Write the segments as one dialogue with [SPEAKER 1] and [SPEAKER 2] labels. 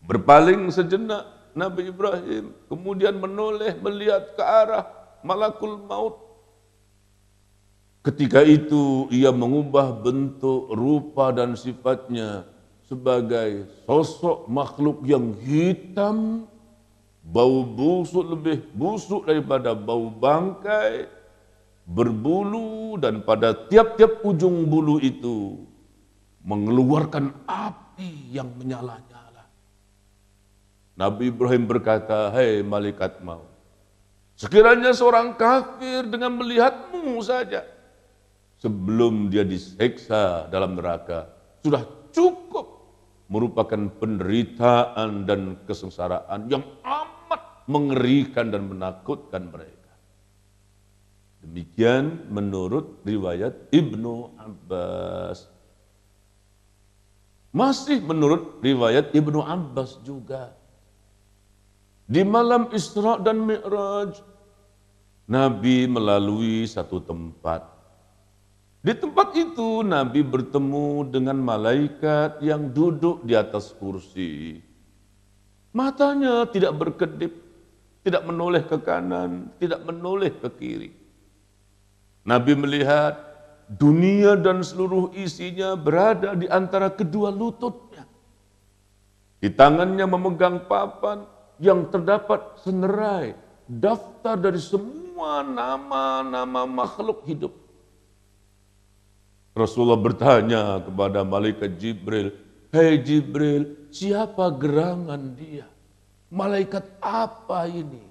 [SPEAKER 1] Berpaling sejenak Nabi Ibrahim, kemudian menoleh melihat ke arah malakul maut. Ketika itu ia mengubah bentuk, rupa dan sifatnya sebagai sosok makhluk yang hitam, bau busuk lebih busuk daripada bau bangkai, berbulu, dan pada tiap-tiap ujung bulu itu mengeluarkan api yang menyala-nyala. Nabi Ibrahim berkata, "Hei malaikat maut, sekiranya seorang kafir dengan melihatmu saja sebelum dia diseksa dalam neraka sudah cukup merupakan penderitaan dan kesengsaraan yang amat mengerikan dan menakutkan mereka." Demikian menurut riwayat Ibnu Abbas. Masih menurut riwayat Ibnu Abbas juga, di malam Isra dan Mi'raj, Nabi melalui satu tempat. Di tempat itu Nabi bertemu dengan malaikat yang duduk di atas kursi. Matanya tidak berkedip, tidak menoleh ke kanan, tidak menoleh ke kiri. Nabi melihat dunia dan seluruh isinya berada di antara kedua lututnya. Di tangannya memegang papan yang terdapat senerai daftar dari semua nama-nama makhluk hidup. Rasulullah bertanya kepada malaikat Jibril, "Hei Jibril, siapa gerangan dia? Malaikat apa ini?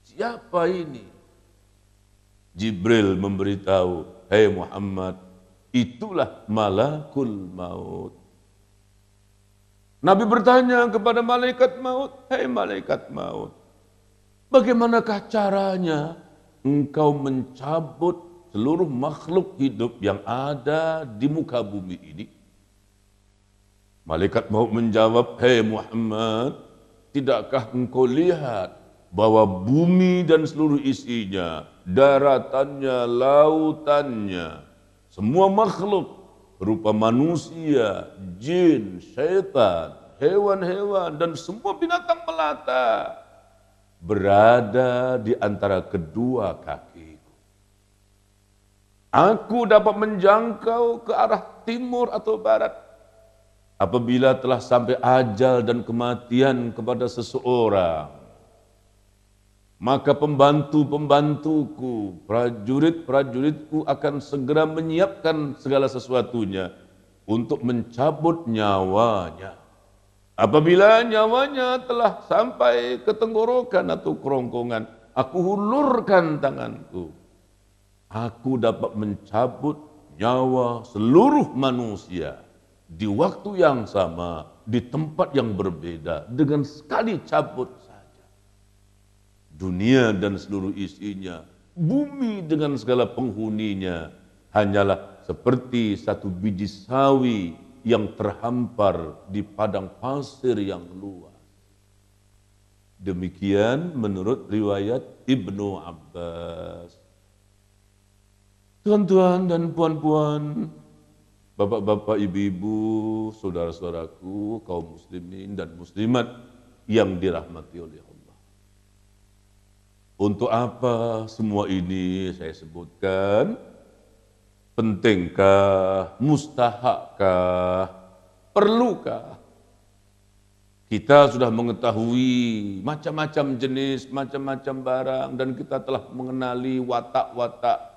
[SPEAKER 1] Siapa ini?" Jibril memberitahu, "Hei Muhammad, itulah malakul maut." Nabi bertanya kepada malaikat maut, "Hei malaikat maut, bagaimanakah caranya engkau mencabut seluruh makhluk hidup yang ada di muka bumi ini?" Malaikat maut menjawab, "Hei Muhammad, tidakkah engkau lihat bahwa bumi dan seluruh isinya, daratannya, lautannya, semua makhluk berupa manusia, jin, syaitan, hewan-hewan, dan semua binatang melata berada di antara kedua kakiku. Aku dapat menjangkau ke arah timur atau barat. Apabila telah sampai ajal dan kematian kepada seseorang, maka pembantu-pembantuku, prajurit-prajuritku akan segera menyiapkan segala sesuatunya untuk mencabut nyawanya. Apabila nyawanya telah sampai ke tenggorokan atau kerongkongan, aku hulurkan tanganku. Aku dapat mencabut nyawa seluruh manusia di waktu yang sama, di tempat yang berbeda, dengan sekali cabut saja. Dunia dan seluruh isinya, bumi dengan segala penghuninya, hanyalah seperti satu biji sawi yang terhampar di padang pasir yang luas. Demikian menurut riwayat Ibnu Abbas. Tuan-tuan dan puan-puan, bapak-bapak, ibu-ibu, saudara-saudaraku, kaum muslimin dan muslimat yang dirahmati oleh Allah. Untuk apa semua ini saya sebutkan? Pentingkah? Mustahakkah? Perlukah? Kita sudah mengetahui macam-macam jenis, macam-macam barang, dan kita telah mengenali watak-watak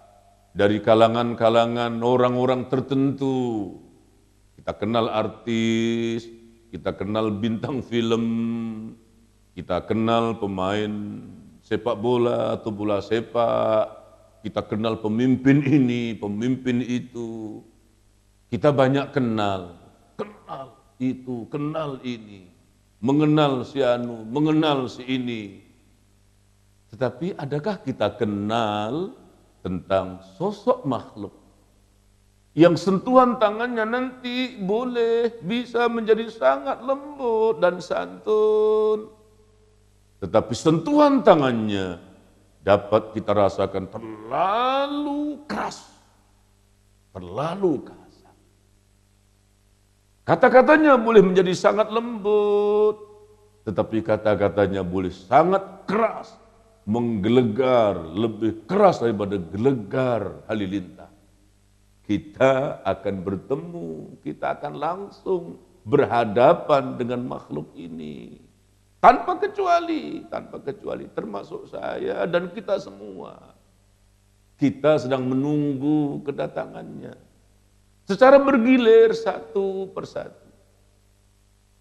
[SPEAKER 1] dari kalangan-kalangan orang-orang tertentu. Kita kenal artis, kita kenal bintang film, kita kenal pemain sepak bola atau bola sepak, kita kenal pemimpin ini, pemimpin itu. Kita banyak kenal itu, kenal ini, mengenal si anu, mengenal si ini. Tetapi adakah kita kenal tentang sosok makhluk yang sentuhan tangannya nanti boleh bisa menjadi sangat lembut dan santun, tetapi sentuhan tangannya dapat kita rasakan terlalu keras, terlalu kasar. Kata-katanya boleh menjadi sangat lembut, tetapi kata-katanya boleh sangat keras, menggelegar, lebih keras daripada gelegar halilintar. Kita akan bertemu, kita akan langsung berhadapan dengan makhluk ini. Tanpa kecuali, termasuk saya dan kita semua. Kita sedang menunggu kedatangannya. Secara bergilir satu persatu.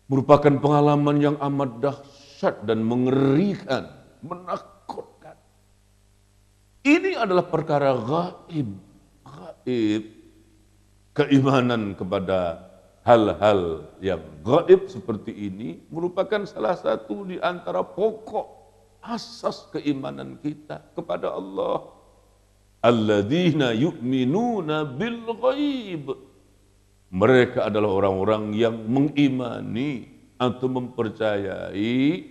[SPEAKER 1] Merupakan pengalaman yang amat dahsyat dan mengerikan, menakutkan. Ini adalah perkara gaib. Keimanan kepada hal-hal yang gaib seperti ini merupakan salah satu di antara pokok asas keimanan kita kepada Allah. Alladzina yu'minuna bil ghaib. Mereka adalah orang-orang yang mengimani atau mempercayai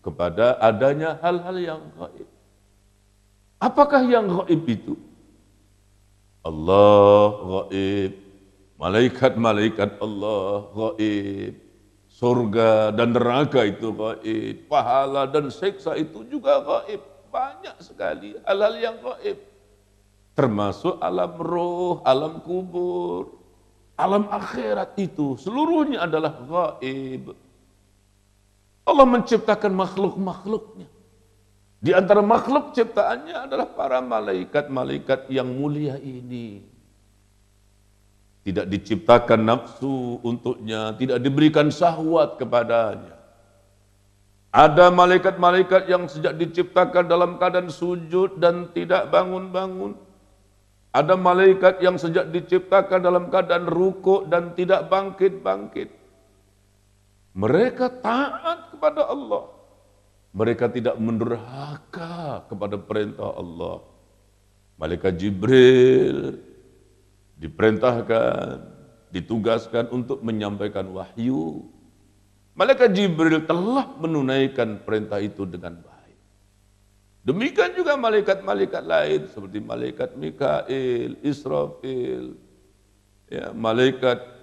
[SPEAKER 1] kepada adanya hal-hal yang gaib. Apakah yang gaib itu? Allah gaib, malaikat-malaikat Allah gaib, surga dan neraka itu gaib, pahala dan siksa itu juga gaib. Banyak sekali hal-hal yang gaib. Termasuk alam roh, alam kubur, alam akhirat itu seluruhnya adalah gaib. Allah menciptakan makhluk-makhluknya. Di antara makhluk ciptaannya adalah para malaikat-malaikat yang mulia ini. Tidak diciptakan nafsu untuknya, tidak diberikan syahwat kepadanya. Ada malaikat-malaikat yang sejak diciptakan dalam keadaan sujud dan tidak bangun-bangun. Ada malaikat yang sejak diciptakan dalam keadaan rukuk dan tidak bangkit-bangkit. Mereka taat kepada Allah. Mereka tidak mendurhaka kepada perintah Allah. Malaikat Jibril diperintahkan, ditugaskan untuk menyampaikan wahyu. Malaikat Jibril telah menunaikan perintah itu dengan baik. Demikian juga malaikat-malaikat lain seperti malaikat Mikail, Israfil, ya, malaikat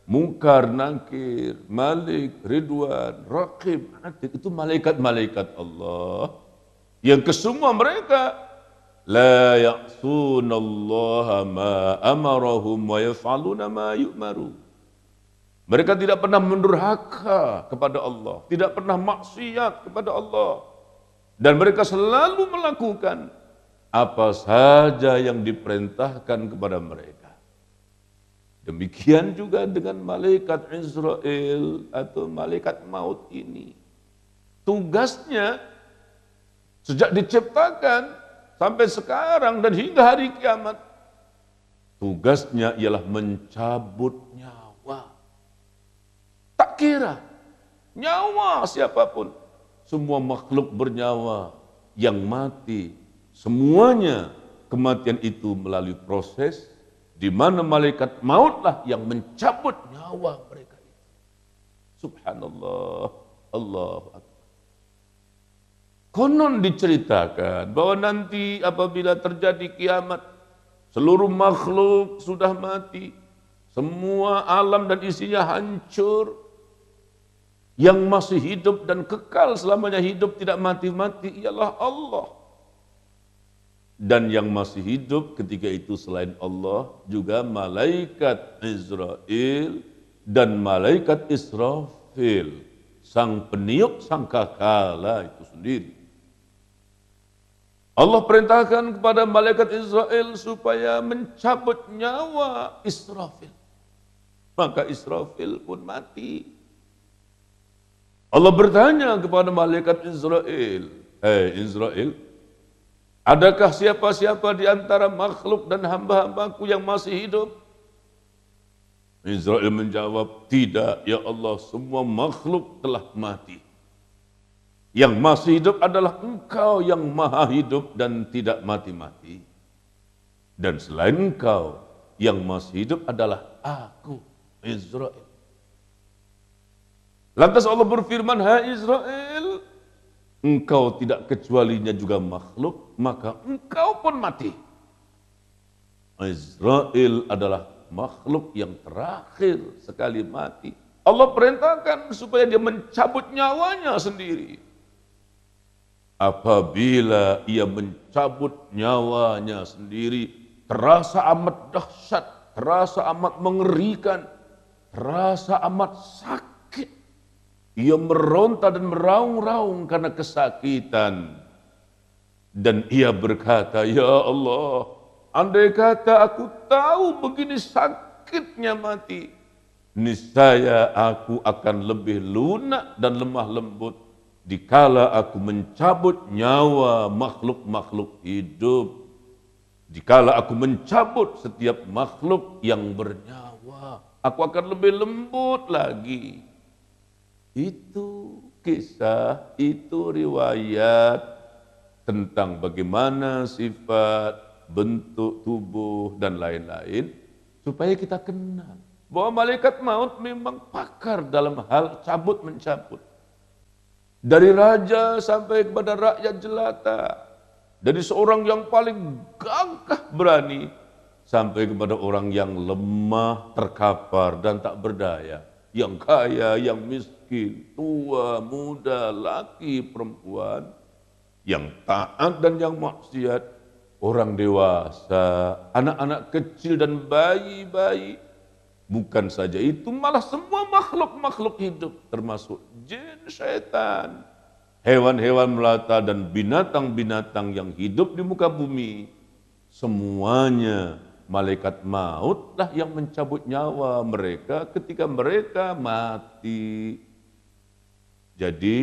[SPEAKER 1] Munkar, Nakir, Malik, Ridwan, Raqib, Atid, itu malaikat-malaikat Allah yang kesemua mereka la ya'sunallaha ma amarahum wa yaf'aluna ma yu'maru. Mereka tidak pernah mendurhaka kepada Allah, tidak pernah maksiat kepada Allah, dan mereka selalu melakukan apa saja yang diperintahkan kepada mereka. Demikian juga dengan malaikat Israel atau malaikat maut ini. Tugasnya sejak diciptakan sampai sekarang dan hingga hari kiamat, tugasnya ialah mencabut nyawa. Tak kira nyawa siapapun, semua makhluk bernyawa yang mati, semuanya kematian itu melalui proses di mana malaikat mautlah yang mencabut nyawa mereka itu. Subhanallah, Allahu Akbar. Konon diceritakan bahwa nanti apabila terjadi kiamat, seluruh makhluk sudah mati, semua alam dan isinya hancur. Yang masih hidup dan kekal selamanya hidup tidak mati-mati ialah Allah. Dan yang masih hidup ketika itu selain Allah juga malaikat Israel dan malaikat Israfil, sang peniup sangkakala itu sendiri. Allah perintahkan kepada malaikat Israel supaya mencabut nyawa Israfil. Maka Israfil pun mati. Allah bertanya kepada malaikat Israel, "Hei Israel, adakah siapa-siapa di antara makhluk dan hamba-hambaku yang masih hidup?" Israel menjawab, "Tidak, ya Allah, semua makhluk telah mati. Yang masih hidup adalah Engkau yang maha hidup dan tidak mati-mati. Dan selain Engkau, yang masih hidup adalah aku, Israel." Lantas Allah berfirman, "Hai Israel, engkau tidak kecualinya juga makhluk, maka engkau pun mati." Israel adalah makhluk yang terakhir sekali mati Allah perintahkan supaya dia mencabut nyawanya sendiri. Apabila ia mencabut nyawanya sendiri, terasa amat dahsyat, terasa amat mengerikan, terasa amat sakit. Ia meronta dan meraung-raung karena kesakitan. Dan ia berkata, "Ya Allah, andai kata aku tahu begini sakitnya mati, niscaya aku akan lebih lunak dan lemah lembut dikala aku mencabut nyawa makhluk-makhluk hidup. Dikala aku mencabut setiap makhluk yang bernyawa, aku akan lebih lembut lagi." Itu kisah, itu riwayat tentang bagaimana sifat, bentuk tubuh, dan lain-lain, supaya kita kenal bahwa malaikat maut memang pakar dalam hal cabut-mencabut. Dari raja sampai kepada rakyat jelata, dari seorang yang paling gagah berani, sampai kepada orang yang lemah, terkapar, dan tak berdaya, yang kaya, yang miskin, tua, muda, laki, perempuan, yang taat dan yang maksiat, orang dewasa, anak-anak kecil dan bayi-bayi. Bukan saja itu, malah semua makhluk-makhluk hidup, termasuk jin, syaitan, hewan-hewan melata dan binatang-binatang yang hidup di muka bumi. Semuanya malaikat mautlah yang mencabut nyawa mereka ketika mereka mati. Jadi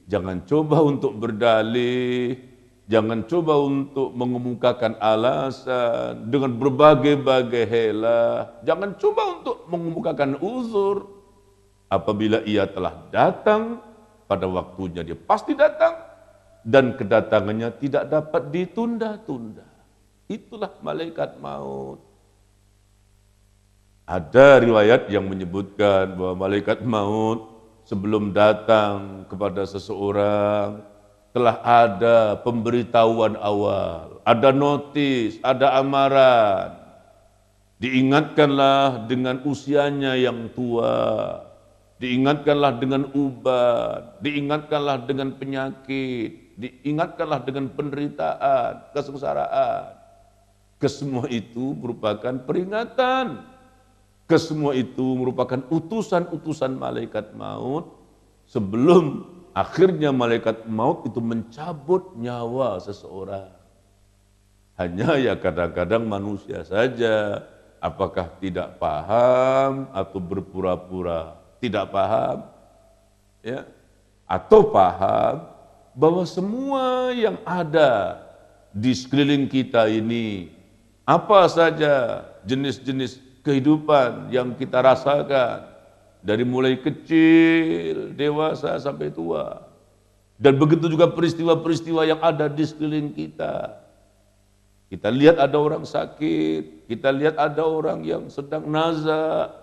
[SPEAKER 1] jangan coba untuk berdalih, jangan coba untuk mengemukakan alasan dengan berbagai-bagai hela. Jangan coba untuk mengemukakan uzur. Apabila ia telah datang, pada waktunya dia pasti datang. Dan kedatangannya tidak dapat ditunda-tunda. Itulah malaikat maut. Ada riwayat yang menyebutkan bahwa malaikat maut sebelum datang kepada seseorang, telah ada pemberitahuan awal, ada notis, ada amaran. Diingatkanlah dengan usianya yang tua, diingatkanlah dengan ubat, diingatkanlah dengan penyakit, diingatkanlah dengan penderitaan, kesengsaraan. Kesemua itu merupakan peringatan. Kesemua itu merupakan utusan-utusan malaikat maut sebelum akhirnya malaikat maut itu mencabut nyawa seseorang. Hanya ya kadang-kadang manusia saja, apakah tidak paham atau berpura-pura tidak paham, ya, atau paham bahwa semua yang ada di sekeliling kita ini, apa saja jenis-jenis kehidupan yang kita rasakan, dari mulai kecil, dewasa, sampai tua. Dan begitu juga peristiwa-peristiwa yang ada di sekeliling kita. Kita lihat ada orang sakit, kita lihat ada orang yang sedang nazak,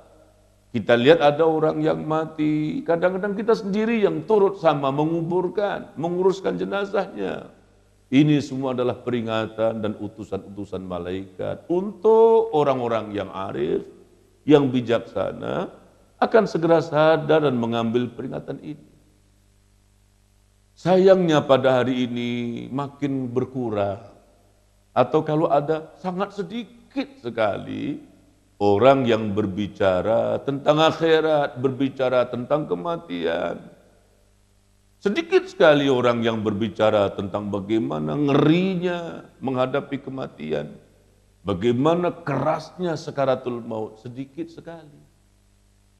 [SPEAKER 1] kita lihat ada orang yang mati. Kadang-kadang kita sendiri yang turut sama menguburkan, menguruskan jenazahnya. Ini semua adalah peringatan dan utusan-utusan malaikat untuk orang-orang yang arif, yang bijaksana, akan segera sadar dan mengambil peringatan ini. Sayangnya pada hari ini makin berkurang, atau kalau ada sangat sedikit sekali orang yang berbicara tentang akhirat, berbicara tentang kematian. Sedikit sekali orang yang berbicara tentang bagaimana ngerinya menghadapi kematian, bagaimana kerasnya sakaratul maut, sedikit sekali.